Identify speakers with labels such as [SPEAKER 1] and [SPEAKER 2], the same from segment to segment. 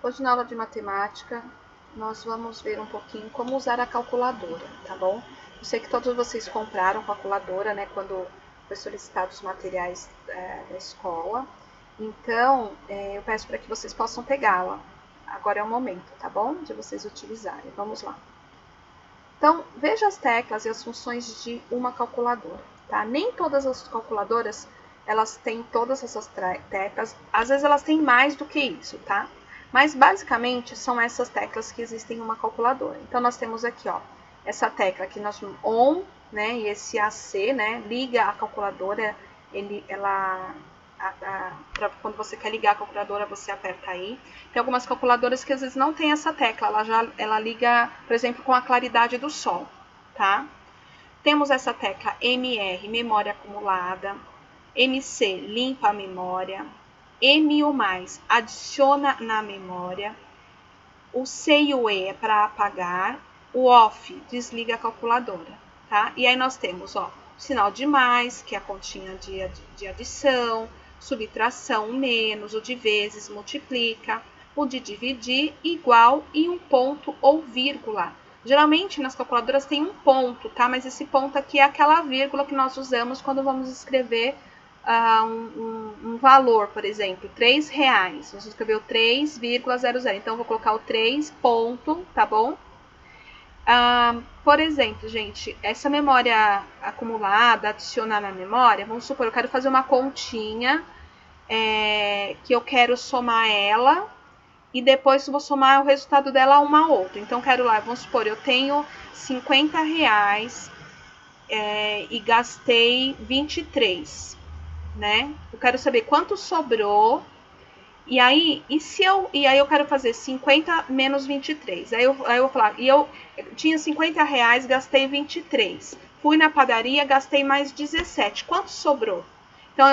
[SPEAKER 1] Hoje na aula de matemática, nós vamos ver um pouquinho como usar a calculadora, tá bom? Eu sei que todos vocês compraram calculadora, né, quando foi solicitado os materiais da escola. Então, eu peço para que vocês possam pegá-la. Agora é o momento, tá bom? De vocês utilizarem. Vamos lá. Então, veja as teclas e as funções de uma calculadora, tá? Nem todas as calculadoras, elas têm todas essas teclas. Às vezes elas têm mais do que isso, tá? Mas basicamente são essas teclas que existem em uma calculadora. Então nós temos aqui, ó, essa tecla que nós chamamos ON, né, e esse AC, né, liga a calculadora, quando você quer ligar a calculadora, você aperta aí. Tem algumas calculadoras que às vezes não tem essa tecla, ela liga, por exemplo, com a claridade do sol, tá? Temos essa tecla MR, memória acumulada, MC, limpa a memória, MU+, adiciona na memória, o C e o E é para apagar, o OFF desliga a calculadora, tá? E aí nós temos, ó, o sinal de mais, que é a continha de adição, subtração, menos, o de vezes, multiplica, o de dividir, igual e um ponto ou vírgula. Geralmente nas calculadoras tem um ponto, tá? Mas esse ponto aqui é aquela vírgula que nós usamos quando vamos escrever um valor, por exemplo, R$3. Vamos escrever o 3,00. Então, eu vou colocar o 3 ponto, tá bom? Por exemplo, gente, essa memória acumulada, adicionar na memória, vamos supor, eu quero fazer uma continha que eu quero somar ela e depois vou somar o resultado dela a uma outra. Então, quero lá, vamos supor, eu tenho R$50 e gastei 23, né? Eu quero saber quanto sobrou. E aí eu quero fazer 50 menos 23. Aí eu vou falar, e eu tinha R$50, gastei 23. Fui na padaria, gastei mais 17. Quanto sobrou? Então,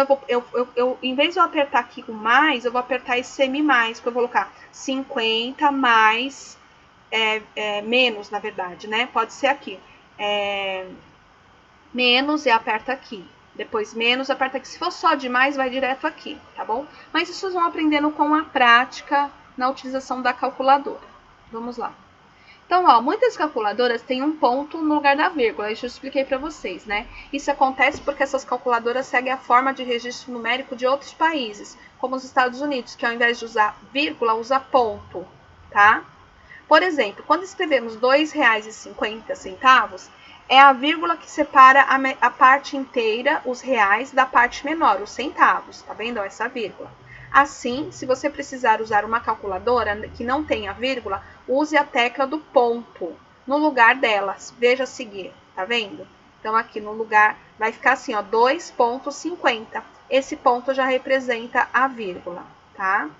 [SPEAKER 1] em vez de eu apertar aqui o mais, eu vou apertar esse semi mais, que eu vou colocar 50 mais, menos, na verdade, né? Pode ser aqui. Menos e aperta aqui. Depois menos, aperta aqui. Se for só de mais, vai direto aqui, tá bom? Mas isso vocês vão aprendendo com a prática na utilização da calculadora. Vamos lá. Então, ó, muitas calculadoras têm um ponto no lugar da vírgula, isso eu expliquei para vocês, né? Isso acontece porque essas calculadoras seguem a forma de registro numérico de outros países, como os Estados Unidos, que ao invés de usar vírgula, usa ponto, tá? Por exemplo, quando escrevemos R$2,50, é a vírgula que separa a parte inteira, os reais, da parte menor, os centavos, tá vendo? Essa vírgula. Assim, se você precisar usar uma calculadora que não tenha vírgula, use a tecla do ponto no lugar delas. Veja a seguir, tá vendo? Então, aqui no lugar vai ficar assim, ó, 2,50. Esse ponto já representa a vírgula, tá?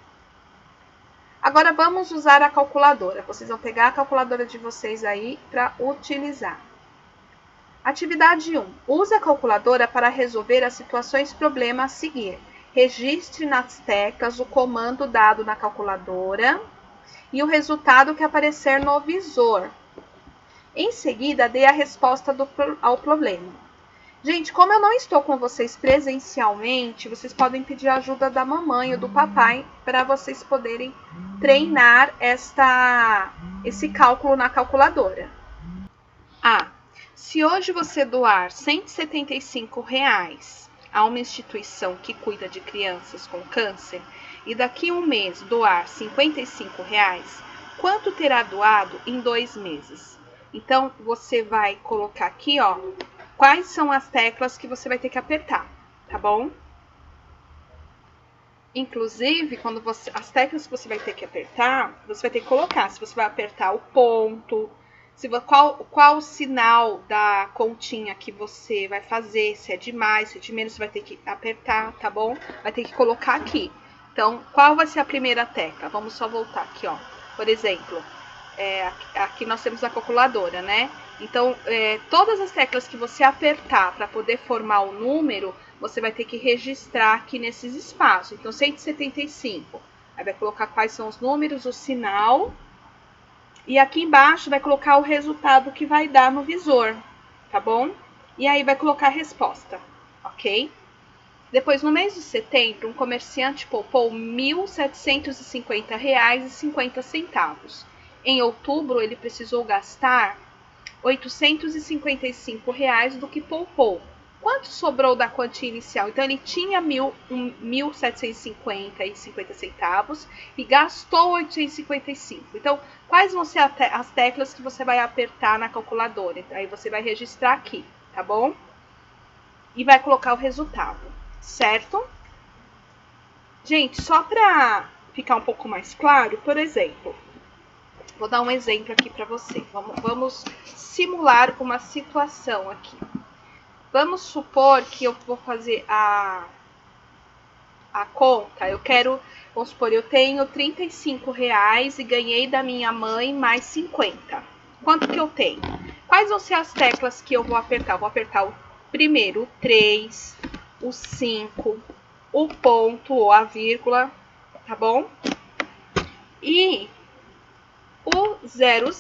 [SPEAKER 1] Agora, vamos usar a calculadora. Vocês vão pegar a calculadora de vocês aí para utilizar. Atividade 1. Use a calculadora para resolver as situações problema a seguir. Registre nas teclas o comando dado na calculadora e o resultado que aparecer no visor. Em seguida, dê a resposta ao problema. Gente, como eu não estou com vocês presencialmente, vocês podem pedir a ajuda da mamãe ou do papai para vocês poderem treinar esse cálculo na calculadora. Se hoje você doar R$175 a uma instituição que cuida de crianças com câncer e daqui a um mês doar R$55, quanto terá doado em 2 meses? Então, você vai colocar aqui, ó, quais são as teclas que você vai ter que apertar, tá bom? Inclusive, as teclas que você vai ter que apertar, você vai ter que colocar. Se você vai apertar o ponto, qual o sinal da continha que você vai fazer, se é de mais, se é de menos, você vai ter que apertar, tá bom? Vai ter que colocar aqui. Então, qual vai ser a primeira tecla? Vamos só voltar aqui, ó. Por exemplo, aqui nós temos a calculadora, né? Então, todas as teclas que você apertar para poder formar o número, você vai ter que registrar aqui nesses espaços. Então, 175. Aí vai colocar quais são os números, o sinal. E aqui embaixo vai colocar o resultado que vai dar no visor, tá bom? E aí vai colocar a resposta, ok? Depois, no mês de setembro, um comerciante poupou R$ 1.750,50. Em outubro, ele precisou gastar R$ 855 do que poupou. Quanto sobrou da quantia inicial? Então, ele tinha 1.750,50 e gastou 855. Então, quais vão ser as teclas que você vai apertar na calculadora? Aí você vai registrar aqui, tá bom? E vai colocar o resultado, certo? Gente, só para ficar um pouco mais claro, por exemplo, vou dar um exemplo aqui para você. Vamos simular uma situação aqui. Vamos supor que eu vou fazer a conta. Vamos supor, eu tenho R$ 35 e ganhei da minha mãe mais 50. Quanto que eu tenho? Quais vão ser as teclas que eu vou apertar? Eu vou apertar o primeiro, o 3, o 5, o ponto ou a vírgula, tá bom? E o 00,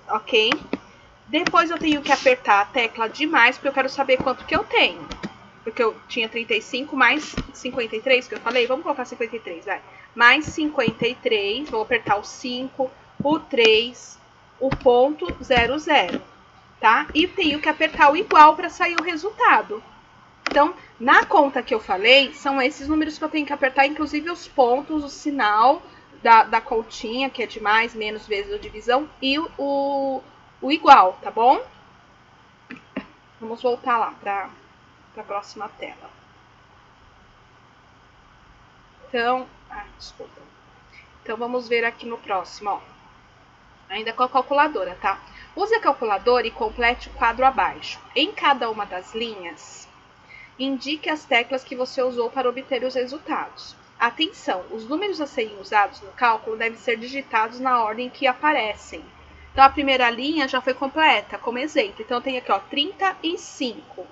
[SPEAKER 1] ok? Depois eu tenho que apertar a tecla de mais, porque eu quero saber quanto que eu tenho. Porque eu tinha 35 mais 53, que eu falei. Vamos colocar 53, vai. Mais 53, vou apertar o 5, o 3, o ponto 00, tá? E tenho que apertar o igual para sair o resultado. Então, na conta que eu falei, são esses números que eu tenho que apertar, inclusive os pontos, o sinal da continha, que é de mais, menos, vezes ou divisão, e o igual, tá bom? Vamos voltar lá para a próxima tela. Então, desculpa. Então, vamos ver aqui no próximo, ó. Ainda com a calculadora, tá? Use a calculadora e complete o quadro abaixo. Em cada uma das linhas, indique as teclas que você usou para obter os resultados. Atenção, os números a serem usados no cálculo devem ser digitados na ordem que aparecem. Então, a primeira linha já foi completa, como exemplo. Então, eu tenho aqui, ó, 35.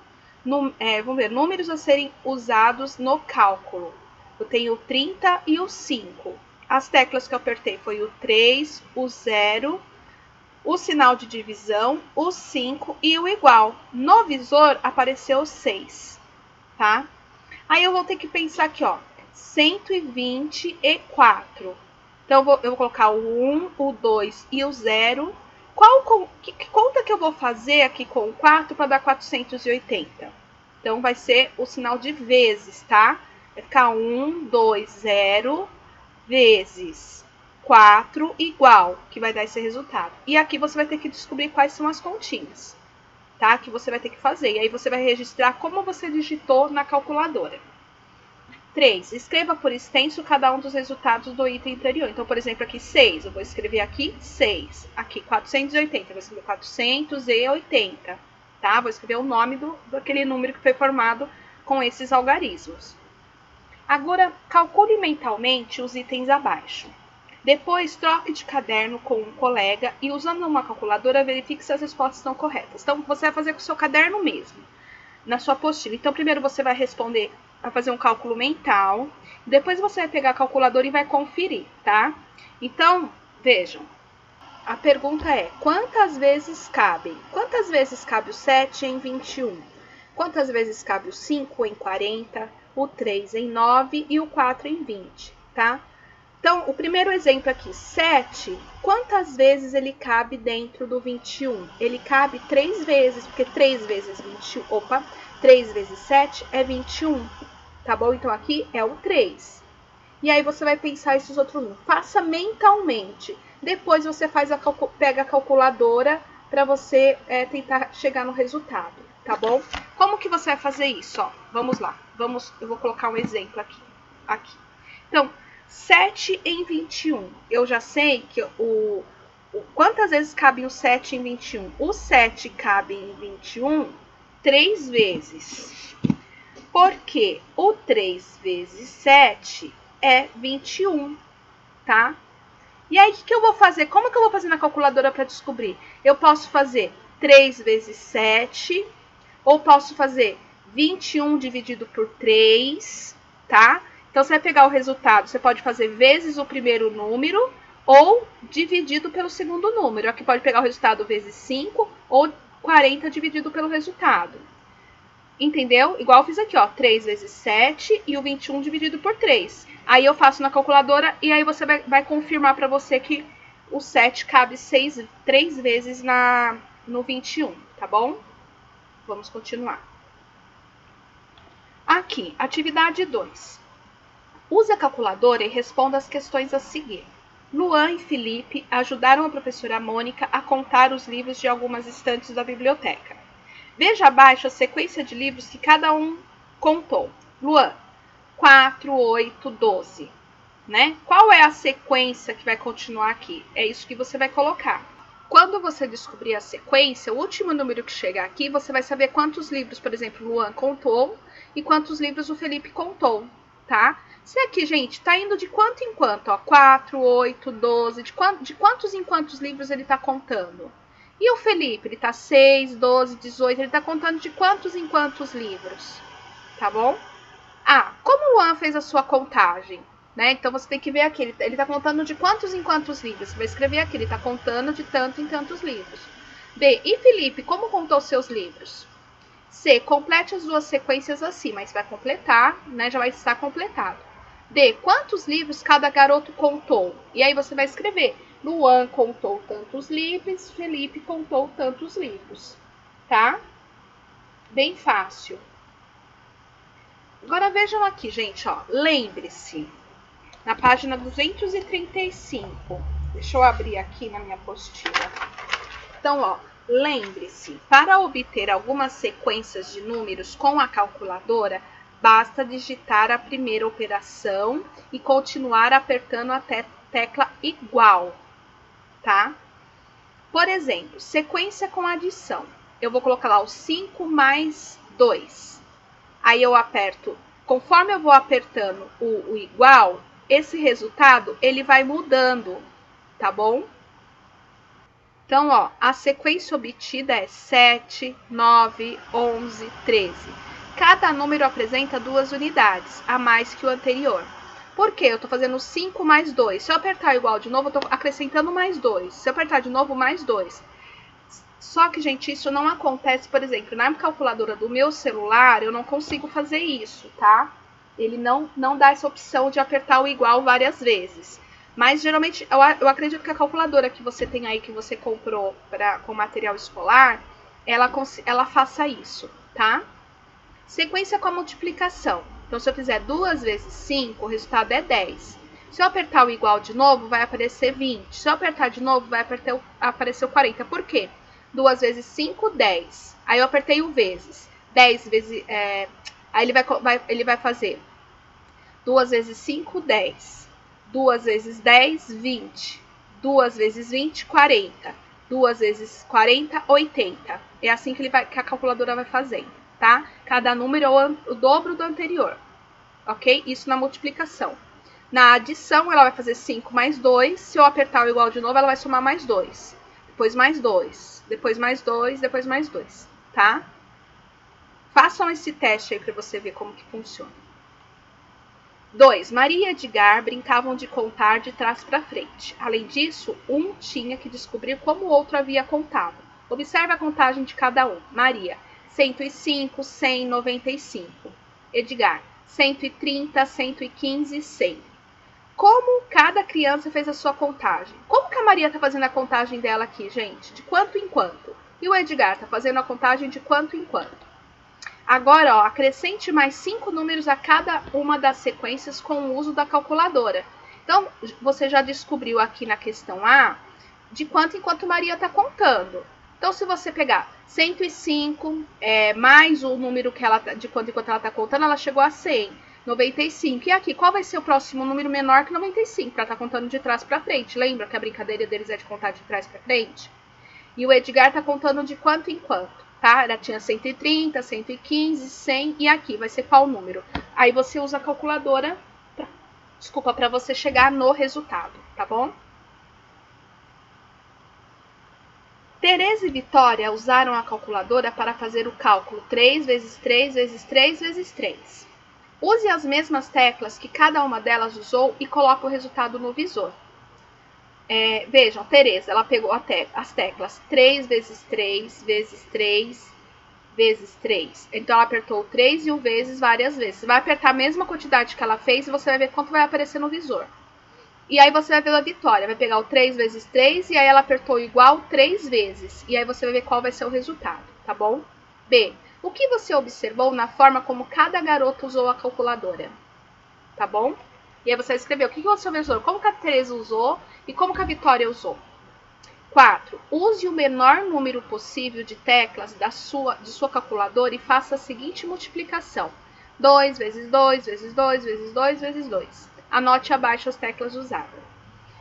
[SPEAKER 1] Vamos ver, números a serem usados no cálculo. Eu tenho o 30 e o 5. As teclas que eu apertei foi o 3, o 0, o sinal de divisão, o 5 e o igual. No visor apareceu o 6, tá? Aí eu vou ter que pensar aqui, ó, 124. Então, eu vou colocar o 1, o 2 e o 0. Que conta que eu vou fazer aqui com o 4 para dar 480? Então, vai ser o sinal de vezes, tá? Vai ficar 1, 2, 0, vezes 4 igual, que vai dar esse resultado. E aqui você vai ter que descobrir quais são as continhas, tá? Que você vai ter que fazer. E aí você vai registrar como você digitou na calculadora. 3. Escreva por extenso cada um dos resultados do item anterior. Então, por exemplo, aqui 6. Eu vou escrever aqui 6. Aqui 480. Eu vou escrever 480. Tá? Vou escrever o nome daquele número que foi formado com esses algarismos. Agora, calcule mentalmente os itens abaixo. Depois, troque de caderno com um colega e, usando uma calculadora, verifique se as respostas estão corretas. Então, você vai fazer com o seu caderno mesmo, na sua apostila. Então, primeiro você vai responder, vai fazer um cálculo mental. Depois você vai pegar a calculadora e vai conferir, tá? Então, vejam. A pergunta é, quantas vezes cabem? Quantas vezes cabe o 7 em 21? Quantas vezes cabe o 5 em 40? O 3 em 9 e o 4 em 20, tá? Então, o primeiro exemplo aqui, 7, quantas vezes ele cabe dentro do 21? Ele cabe 3 vezes, porque 3 vezes 21, 3 vezes 7 é 21, tá bom? Então, aqui é o 3. E aí, você vai pensar esses outros números. Faça mentalmente. Depois, você pega a calculadora para você tentar chegar no resultado, tá bom? Como que você vai fazer isso? Ó, vamos lá. Eu vou colocar um exemplo aqui. Então, 7 em 21. Eu já sei que quantas vezes cabe o 7 em 21? O 7 cabe em 21 3 vezes. Porque o 3 vezes 7 é 21, tá? E aí, o que eu vou fazer? Como que eu vou fazer na calculadora para descobrir? Eu posso fazer 3 vezes 7, ou posso fazer 21 dividido por 3, tá? Então, você vai pegar o resultado, você pode fazer vezes o primeiro número ou dividido pelo segundo número. Aqui pode pegar o resultado vezes 5 ou 40 dividido pelo resultado. Entendeu? Igual eu fiz aqui, ó, 3 vezes 7 e o 21 dividido por 3. Aí eu faço na calculadora e aí você vai confirmar para você que o 7 cabe 3 vezes no 21, tá bom? Vamos continuar. Aqui, atividade 2. Use a calculadora e responda as questões a seguir. Luan e Felipe ajudaram a professora Mônica a contar os livros de algumas estantes da biblioteca. Veja abaixo a sequência de livros que cada um contou. Luan, 4, 8, 12. Né? Qual é a sequência que vai continuar aqui? É isso que você vai colocar. Quando você descobrir a sequência, o último número que chegar aqui, você vai saber quantos livros, por exemplo, o Luan contou e quantos livros o Felipe contou, tá? Se aqui, gente, tá indo de quanto em quanto, ó, 4, 8, 12, de quantos em quantos livros ele tá contando? E o Felipe, ele tá 6, 12, 18, ele tá contando de quantos em quantos livros, tá bom? Ah, como o Luan fez a sua contagem? Né? Então você tem que ver aqui, ele está contando de quantos em quantos livros. Você vai escrever aqui, ele está contando de tanto em tantos livros. B, e Felipe, como contou seus livros? C, complete as duas sequências acima. Aí você vai completar, né? Já vai estar completado. D, quantos livros cada garoto contou? E aí você vai escrever, Luan contou tantos livros, Felipe contou tantos livros. Tá? Bem fácil. Agora vejam aqui, gente, ó. Lembre-se. Na página 235. Deixa eu abrir aqui na minha apostila. Então, ó, lembre-se, para obter algumas sequências de números com a calculadora, basta digitar a primeira operação e continuar apertando a tecla igual, tá? Por exemplo, sequência com adição. Eu vou colocar lá o 5 mais 2. Aí eu aperto, conforme eu vou apertando o igual, esse resultado, ele vai mudando, tá bom? Então, ó, a sequência obtida é 7, 9, 11, 13. Cada número apresenta 2 unidades, a mais que o anterior. Por quê? Eu tô fazendo 5 mais 2. Se eu apertar igual de novo, eu tô acrescentando mais 2. Se eu apertar de novo, mais 2. Só que, gente, isso não acontece, por exemplo, na calculadora do meu celular, eu não consigo fazer isso, tá? Ele não dá essa opção de apertar o igual várias vezes. Mas, geralmente, eu acredito que a calculadora que você tem aí, que você comprou com material escolar, ela faça isso, tá? Sequência com a multiplicação. Então, se eu fizer 2 vezes 5, o resultado é 10. Se eu apertar o igual de novo, vai aparecer 20. Se eu apertar de novo, vai aparecer o 40. Por quê? 2 vezes 5, 10. Aí eu apertei o vezes. 10 vezes... aí ele vai fazer 2 vezes 5, 10. 2 vezes 10, 20. 2 vezes 20, 40. 2 vezes 40, 80. É assim que a calculadora vai fazendo, tá? Cada número é o dobro do anterior. Ok? Isso na multiplicação. Na adição, ela vai fazer 5 mais 2. Se eu apertar o igual de novo, ela vai somar mais 2. Depois mais 2. Depois mais 2. Depois mais 2. Tá? Façam esse teste aí para você ver como que funciona. 2. Maria e Edgar brincavam de contar de trás para frente. Além disso, um tinha que descobrir como o outro havia contado. Observe a contagem de cada um. Maria, 105, 100, 95. Edgar, 130, 115, 100. Como cada criança fez a sua contagem? Como que a Maria está fazendo a contagem dela aqui, gente? De quanto em quanto? E o Edgar está fazendo a contagem de quanto em quanto? Agora, ó, acrescente mais 5 números a cada uma das sequências com o uso da calculadora. Então, você já descobriu aqui na questão A de quanto em quanto Maria está contando. Então, se você pegar 105 mais o número que de quanto em quanto ela está contando, ela chegou a 100. 95. E aqui, qual vai ser o próximo número menor que 95? Para estar contando de trás para frente. Lembra que a brincadeira deles é de contar de trás para frente? E o Edgar está contando de quanto em quanto. Tá? Ela tinha 130, 115, 100 e aqui vai ser qual número? Aí você usa a calculadora, para você chegar no resultado, tá bom? Tereza e Vitória usaram a calculadora para fazer o cálculo 3 vezes 3 vezes 3 vezes 3. Use as mesmas teclas que cada uma delas usou e coloque o resultado no visor. Vejam, Tereza, ela pegou as teclas 3 vezes 3 vezes 3 vezes 3. Então, ela apertou o 3 e o vezes várias vezes. Você vai apertar a mesma quantidade que ela fez e você vai ver quanto vai aparecer no visor. E aí você vai ver a vitória. Vai pegar o 3 vezes 3 e aí ela apertou igual 3 vezes. E aí você vai ver qual vai ser o resultado, tá bom? B. O que você observou na forma como cada garoto usou a calculadora? Tá bom? E aí você vai escrever o que você observou, como que a Tereza usou e como que a Vitória usou. 4. Use o menor número possível de teclas de sua calculadora e faça a seguinte multiplicação. 2 vezes 2 vezes 2 vezes 2 vezes 2. Anote abaixo as teclas usadas.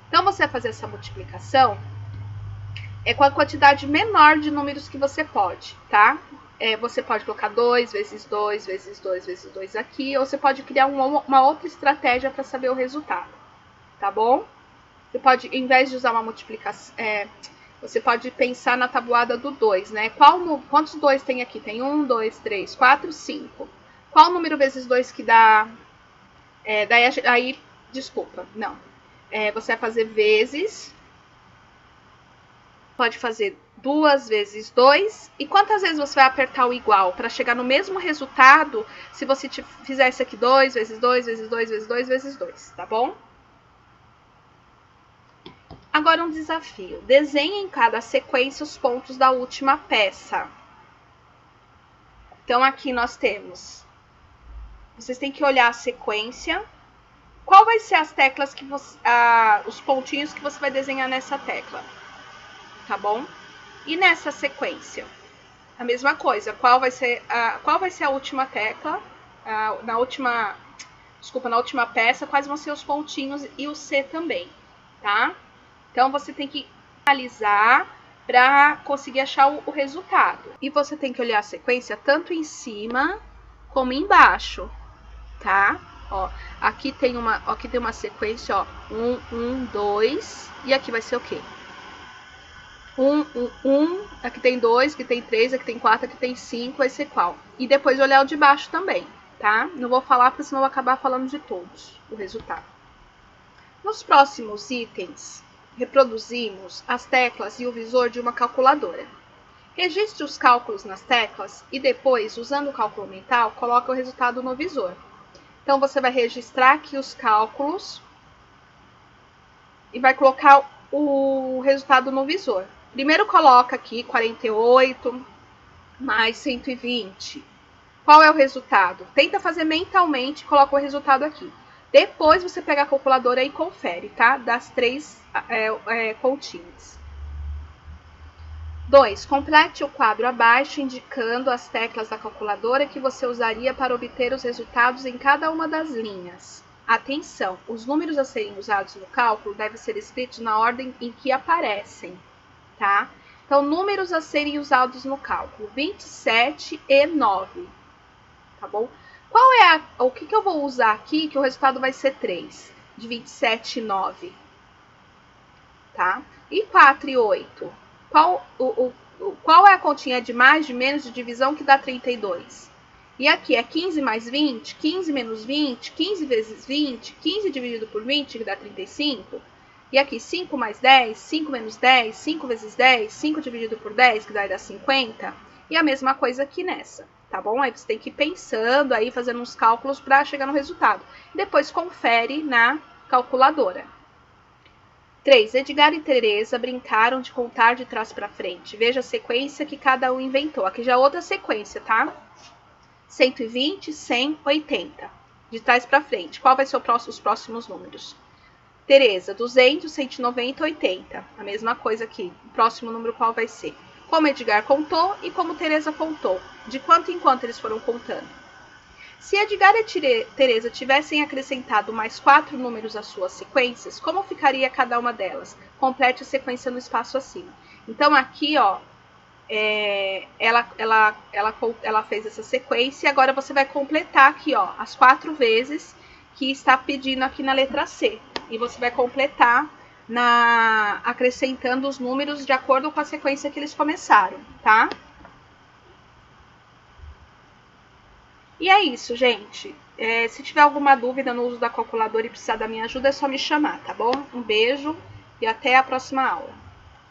[SPEAKER 1] Então, você vai fazer essa multiplicação com a quantidade menor de números que você pode, tá? Você pode colocar 2 vezes 2 vezes 2 vezes 2 aqui, ou você pode criar uma outra estratégia para saber o resultado, tá bom? Você pode, em vez de usar uma multiplicação, você pode pensar na tabuada do 2, né? Quantos 2 tem aqui? Tem 1, 2, 3, 4, 5. Qual número vezes 2 que dá? Desculpa, não. Você vai fazer vezes. Pode fazer 2 vezes 2. E quantas vezes você vai apertar o igual? Para chegar no mesmo resultado, se você fizer isso aqui, 2 vezes 2 vezes 2 vezes 2 vezes 2, tá bom? Agora um desafio. Desenhe em cada sequência os pontos da última peça. Então, aqui nós temos... Vocês têm que olhar a sequência. Qual vai ser as teclas que os pontinhos que você vai desenhar nessa tecla? Tá bom? E nessa sequência? A mesma coisa. Qual vai ser a última tecla? Na última peça, quais vão ser os pontinhos e o C também, tá? Então, você tem que analisar para conseguir achar o resultado. E você tem que olhar a sequência tanto em cima como embaixo, tá? Ó, aqui tem uma sequência, ó, 1, 1, 2, e aqui vai ser o quê? 1, aqui tem 2, aqui tem 3, aqui tem 4, aqui tem 5, vai ser qual? E depois olhar o de baixo também, tá? Não vou falar, porque senão eu vou acabar falando de todos, o resultado. Nos próximos itens, reproduzimos as teclas e o visor de uma calculadora. Registre os cálculos nas teclas e depois, usando o cálculo mental, coloque o resultado no visor. Então, você vai registrar aqui os cálculos e vai colocar o resultado no visor. Primeiro, coloca aqui 48 mais 120. Qual é o resultado? Tenta fazer mentalmente e coloca o resultado aqui. Depois, você pega a calculadora e confere, tá? Das 3 continhas. 2. Complete o quadro abaixo, indicando as teclas da calculadora que você usaria para obter os resultados em cada uma das linhas. Atenção! Os números a serem usados no cálculo devem ser escritos na ordem em que aparecem, tá? Então, números a serem usados no cálculo: 27 e 9, tá bom? O que eu vou usar aqui, que o resultado vai ser 3, de 27 e 9, tá? E 4 e 8? Qual é a continha de mais, de menos, de divisão que dá 32? E aqui é 15 mais 20, 15 menos 20, 15 vezes 20, 15 dividido por 20, que dá 35. E aqui 5 mais 10, 5 menos 10, 5 vezes 10, 5 dividido por 10, que dá 50. E a mesma coisa aqui nessa, tá bom? Aí você tem que ir pensando, aí fazendo uns cálculos para chegar no resultado. Depois confere na calculadora. 3. Edgar e Tereza brincaram de contar de trás para frente. Veja a sequência que cada um inventou. Aqui já é outra sequência, tá? 120, 100, 80. De trás para frente. Qual vai ser os próximos números? Tereza, 200, 190, 80. A mesma coisa aqui. O próximo número qual vai ser? Como Edgar contou e como Tereza contou. De quanto em quanto eles foram contando. Se Edgar e Tereza tivessem acrescentado mais 4 números às suas sequências, como ficaria cada uma delas? Complete a sequência no espaço acima. Então, aqui, ó, ela fez essa sequência e agora você vai completar aqui, ó, as 4 vezes que está pedindo aqui na letra C. E você vai completar acrescentando os números de acordo com a sequência que eles começaram, tá? E é isso, gente. Se tiver alguma dúvida no uso da calculadora e precisar da minha ajuda, é só me chamar, tá bom? Um beijo e até a próxima aula.